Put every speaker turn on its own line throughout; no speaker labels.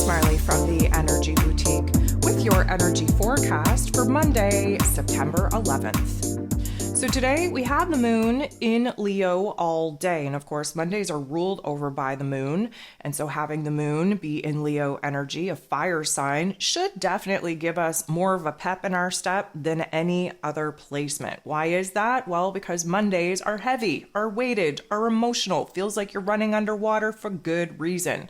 Marley from the Energy Boutique with your energy forecast for Monday, September 11th. So today we have the moon in Leo all day. And of course, Mondays are ruled over by the moon. And so having the moon be in Leo energy, a fire sign, should definitely give us more of a pep in our step than any other placement. Why is that? Well, because Mondays are heavy, are weighted, are emotional. Feels like you're running underwater for good reason.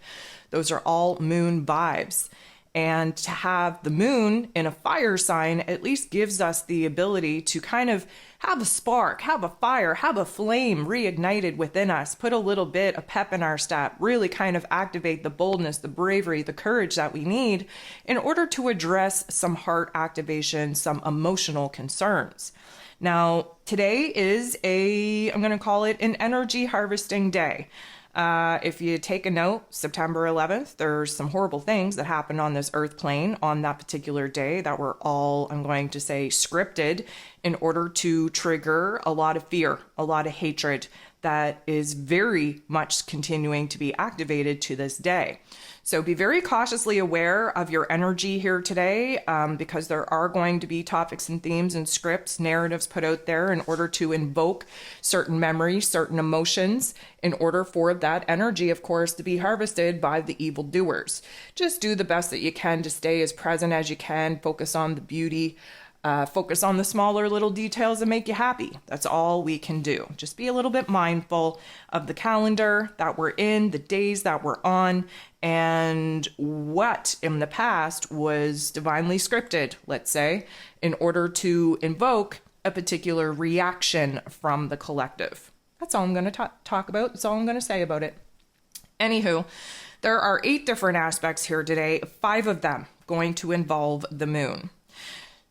Those are all moon vibes. And to have the moon in a fire sign at least gives us the ability to kind of have a spark, have a fire, have a flame reignited within us, put a little bit of pep in our step, really kind of activate the boldness, the bravery, the courage that we need in order to address some heart activation, some emotional concerns. Now, today is I'm going to call it an energy harvesting day. If you take a note, September 11th, there's some horrible things that happened on this earth plane on that particular day that were all, I'm going to say, scripted in order to trigger a lot of fear, a lot of hatred that is very much continuing to be activated to this day. So be very cautiously aware of your energy here today because there are going to be topics and themes and scripts, narratives put out there in order to invoke certain memories, certain emotions, in order for that energy, of course, to be harvested by the evildoers. Just do the best that you can to stay as present as you can, focus on the beauty, focus on the smaller little details that make you happy. That's all we can do. Just be a little bit mindful of the calendar that we're in, the days that we're on, and what in the past was divinely scripted, let's say, in order to invoke a particular reaction from the collective. That's all I'm going to talk about. That's all I'm going to say about it. Anywho, there are 8 different aspects here today, 5 of them going to involve the moon.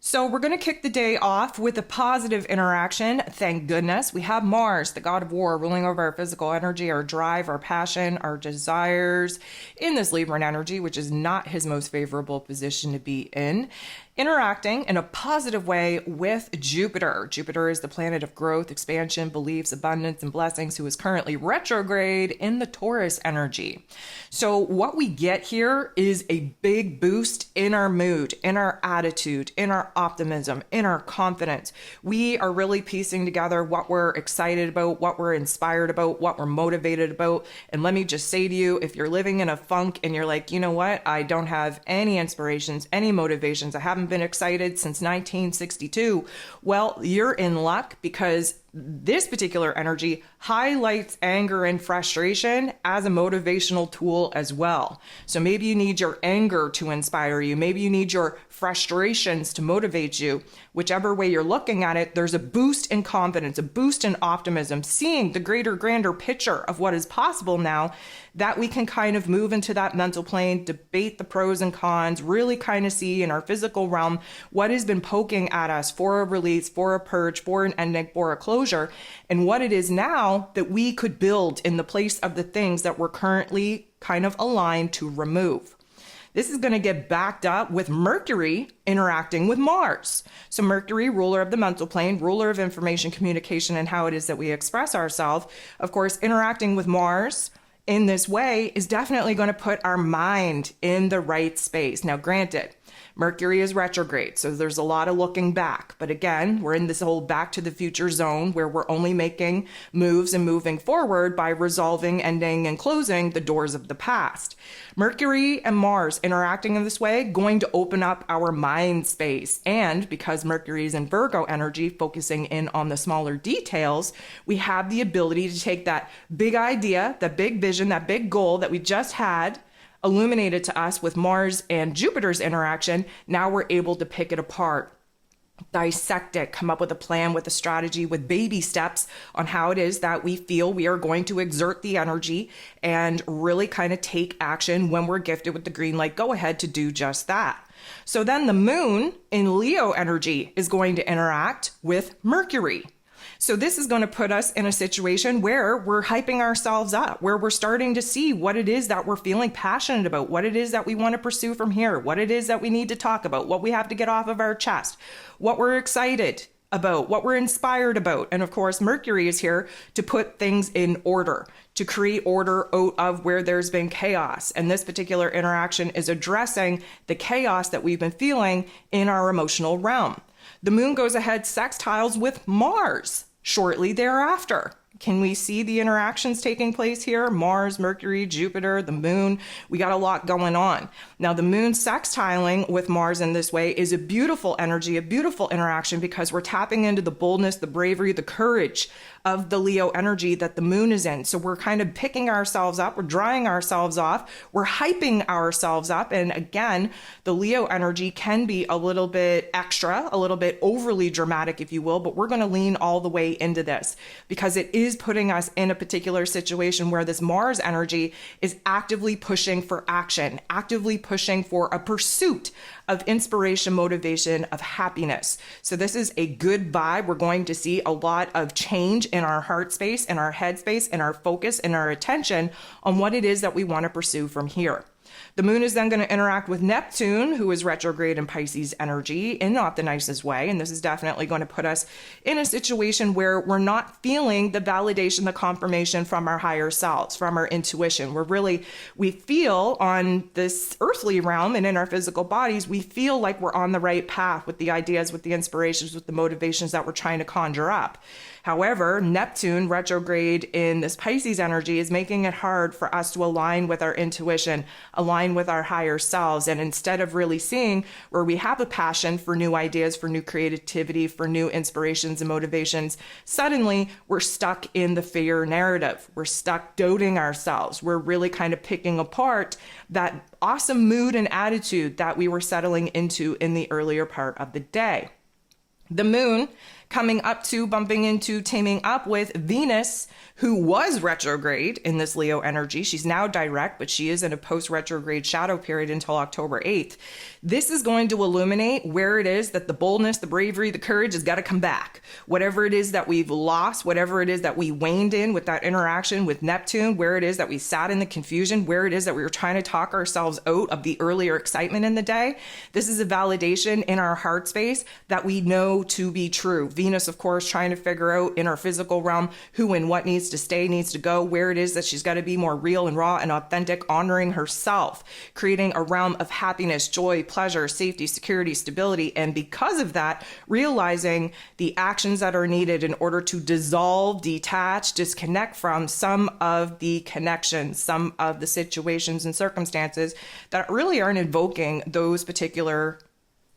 So we're going to kick the day off with a positive interaction. Thank goodness. We have Mars, the god of war, ruling over our physical energy, our drive, our passion, our desires in this Libran energy, which is not his most favorable position to be in, interacting in a positive way with Jupiter. Jupiter is the planet of growth, expansion, beliefs, abundance, and blessings, who is currently retrograde in the Taurus energy. So what we get here is a big boost in our mood, in our attitude, in our optimism, in our confidence. We are really piecing together what we're excited about, what we're inspired about, what we're motivated about. And let me just say to you, if you're living in a funk and you're like, you know what, I don't have any inspirations, any motivations, I haven't been excited since 1962, well, you're in luck, because this particular energy highlights anger and frustration as a motivational tool as well. So maybe you need your anger to inspire you. Maybe you need your frustrations to motivate you. Whichever way you're looking at it, there's a boost in confidence, a boost in optimism, seeing the greater, grander picture of what is possible now, that we can kind of move into that mental plane, debate the pros and cons, really kind of see in our physical realm what has been poking at us for a release, for a purge, for an ending, for a closure, and what it is now that we could build in the place of the things that we're currently kind of aligned to remove. This is going to get backed up with Mercury interacting with Mars. So Mercury, ruler of the mental plane, ruler of information, communication, and how it is that we express ourselves, of course, interacting with Mars in this way is definitely going to put our mind in the right space. Now, granted, Mercury is retrograde, so there's a lot of looking back. But again, we're in this whole back to the future zone where we're only making moves and moving forward by resolving, ending, and closing the doors of the past. Mercury and Mars interacting in this way, going to open up our mind space. And because Mercury is in Virgo energy, focusing in on the smaller details, we have the ability to take that big idea, that big vision, that big goal that we just had, illuminated to us with Mars and Jupiter's interaction. Now we're able to pick it apart, dissect it, come up with a plan, with a strategy, with baby steps on how it is that we feel we are going to exert the energy and really kind of take action when we're gifted with the green light go ahead to do just that. So then the moon in Leo energy is going to interact with Mercury. So this is going to put us in a situation where we're hyping ourselves up, where we're starting to see what it is that we're feeling passionate about, what it is that we want to pursue from here, what it is that we need to talk about, what we have to get off of our chest, what we're excited about, what we're inspired about. And of course, Mercury is here to put things in order, to create order out of where there's been chaos. And this particular interaction is addressing the chaos that we've been feeling in our emotional realm. The moon goes ahead sextiles with Mars shortly thereafter. Can we see the interactions taking place here? Mars, Mercury, Jupiter, the moon. We got a lot going on. Now, the moon sextiling with Mars in this way is a beautiful energy, a beautiful interaction, because we're tapping into the boldness, the bravery, the courage of the Leo energy that the moon is in. So we're kind of picking ourselves up, we're drying ourselves off, we're hyping ourselves up. And again, the Leo energy can be a little bit extra, a little bit overly dramatic, if you will, but we're going to lean all the way into this because it is putting us in a particular situation where this Mars energy is actively pushing for action, actively pushing for a pursuit of inspiration, motivation, of happiness. So this is a good vibe. We're going to see a lot of change in our heart space, in our head space, in our focus, in our attention on what it is that we want to pursue from here. The moon is then going to interact with Neptune, who is retrograde in Pisces energy in not the nicest way. And this is definitely going to put us in a situation where we're not feeling the validation, the confirmation from our higher selves, from our intuition. We feel on this earthly realm and in our physical bodies, we feel like we're on the right path with the ideas, with the inspirations, with the motivations that we're trying to conjure up. However, Neptune retrograde in this Pisces energy is making it hard for us to align with our intuition, align with our higher selves. And instead of really seeing where we have a passion for new ideas, for new creativity, for new inspirations and motivations, suddenly we're stuck in the fear narrative. We're stuck doubting ourselves. We're really kind of picking apart that awesome mood and attitude that we were settling into in the earlier part of the day. The moon bumping into, teaming up with Venus, who was retrograde in this Leo energy. She's now direct, but she is in a post-retrograde shadow period until October 8th. This is going to illuminate where it is that the boldness, the bravery, the courage has got to come back. Whatever it is that we've lost, whatever it is that we waned in with that interaction with Neptune, where it is that we sat in the confusion, where it is that we were trying to talk ourselves out of the earlier excitement in the day, this is a validation in our heart space that we know to be true. Venus, of course, trying to figure out in our physical realm who and what needs to stay, needs to go, where it is that she's got to be more real and raw and authentic, honoring herself, creating a realm of happiness, joy, pleasure, safety, security, stability. And because of that, realizing the actions that are needed in order to dissolve, detach, disconnect from some of the connections, some of the situations and circumstances that really aren't invoking those particular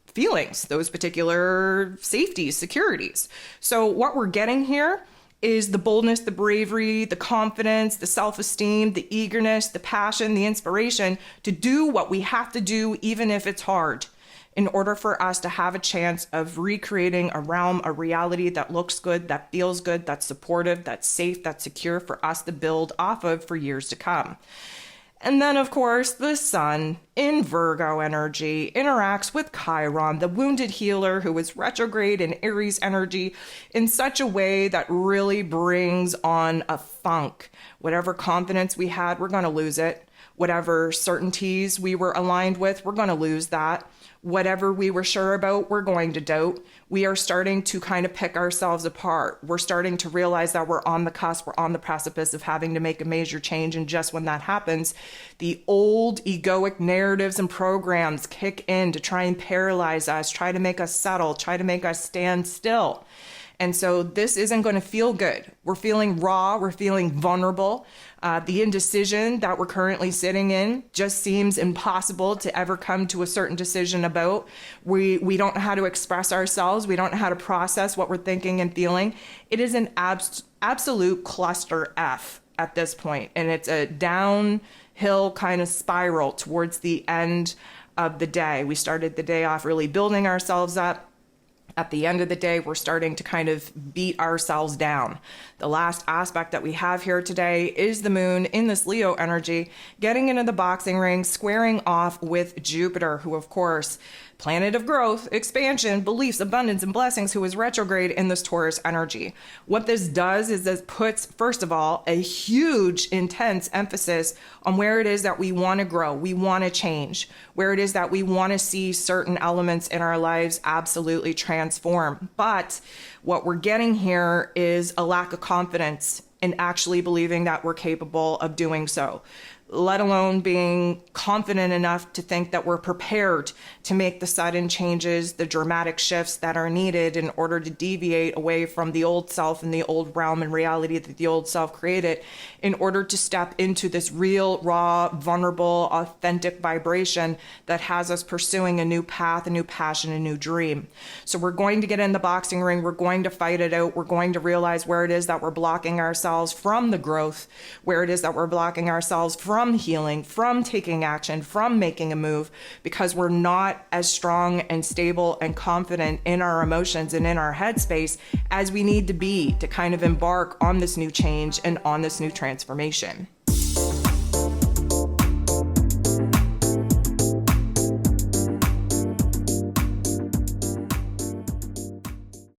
feelings, those particular safeties, securities. So what we're getting here is the boldness, the bravery, the confidence, the self-esteem, the eagerness, the passion, the inspiration to do what we have to do, even if it's hard, in order for us to have a chance of recreating a realm, a reality that looks good, that feels good, that's supportive, that's safe, that's secure for us to build off of for years to come. And then, of course, the sun in Virgo energy interacts with Chiron, the wounded healer who is retrograde in Aries energy in such a way that really brings on a funk. Whatever confidence we had, we're going to lose it. Whatever certainties we were aligned with, we're going to lose that. Whatever we were sure about, we're going to doubt. We are starting to kind of pick ourselves apart. We're starting to realize that we're on the cusp, we're on the precipice of having to make a major change. And just when that happens, the old egoic narratives and programs kick in to try and paralyze us, try to make us settle, try to make us stand still. And so this isn't going to feel good. We're feeling raw. We're feeling vulnerable. The indecision that we're currently sitting in just seems impossible to ever come to a certain decision about. We don't know how to express ourselves. We don't know how to process what we're thinking and feeling. It is an absolute cluster F at this point. And it's a downhill kind of spiral towards the end of the day. We started the day off really building ourselves up. At the end of the day, we're starting to kind of beat ourselves down. The last aspect that we have here today is the moon in this Leo energy, getting into the boxing ring, squaring off with Jupiter, who, of course, planet of growth, expansion, beliefs, abundance, and blessings, who is retrograde in this Taurus energy. What this does is this puts, first of all, a huge, intense emphasis on where it is that we want to grow, we want to change, where it is that we want to see certain elements in our lives absolutely transform. transform. But what we're getting here is a lack of confidence in actually believing that we're capable of doing so, let alone being confident enough to think that we're prepared to make the sudden changes, the dramatic shifts that are needed in order to deviate away from the old self and the old realm and reality that the old self created, in order to step into this real, raw, vulnerable, authentic vibration that has us pursuing a new path, a new passion, a new dream. So we're going to get in the boxing ring, we're going to fight it out, we're going to realize where it is that we're blocking ourselves from the growth, where it is that we're blocking ourselves from healing, from taking action, from making a move, because we're not as strong and stable and confident in our emotions and in our headspace as we need to be to kind of embark on this new change and on this new transformation.